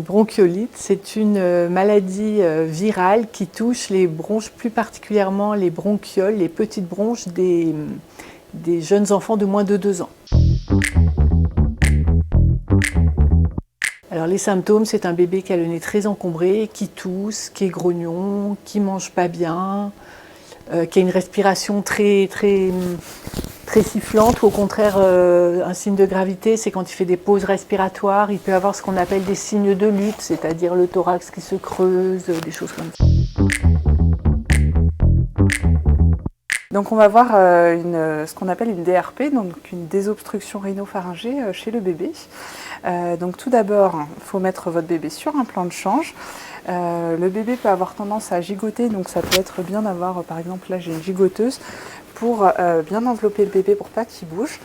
bronchiolite, c'est une maladie virale qui touche les bronches, plus particulièrement les bronchioles, les petites bronches des jeunes enfants de moins de 2 ans. Alors les symptômes, c'est un bébé qui a le nez très encombré, qui tousse, qui est grognon, qui mange pas bien, qui a une respiration très sifflante, ou au contraire un signe de gravité, c'est quand il fait des pauses respiratoires, il peut avoir ce qu'on appelle des signes de lutte, c'est-à-dire le thorax qui se creuse, des choses comme ça. Donc on va voir ce qu'on appelle une DRP, donc une désobstruction rhinopharyngée chez le bébé. Donc tout d'abord, il faut mettre votre bébé sur un plan de change. Le bébé peut avoir tendance à gigoter, donc ça peut être bien d'avoir, par exemple là j'ai une gigoteuse, pour bien envelopper le bébé pour pas qu'il bouge.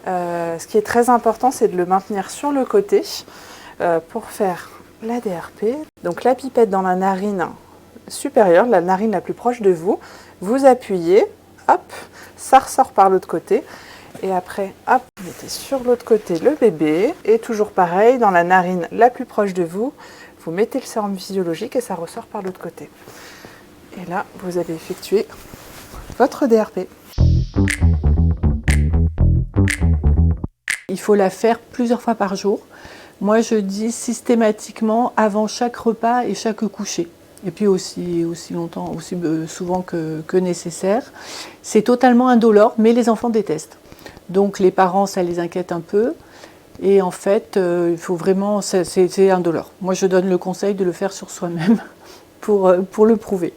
Ce qui est très important, c'est de le maintenir sur le côté pour faire la DRP. Donc la pipette dans la narine supérieure, la narine la plus proche de vous, vous appuyez, hop, ça ressort par l'autre côté. Et après, hop, vous mettez sur l'autre côté le bébé. Et toujours pareil, dans la narine la plus proche de vous, vous mettez le sérum physiologique et ça ressort par l'autre côté. Et là, vous avez effectué votre DRP. Il faut la faire plusieurs fois par jour. Moi, je dis systématiquement avant chaque repas et chaque coucher. Et puis aussi souvent que nécessaire. C'est totalement indolore, mais les enfants détestent. Donc les parents, ça les inquiète un peu. Et en fait, il faut vraiment, c'est indolore. Moi, je donne le conseil de le faire sur soi-même pour le prouver.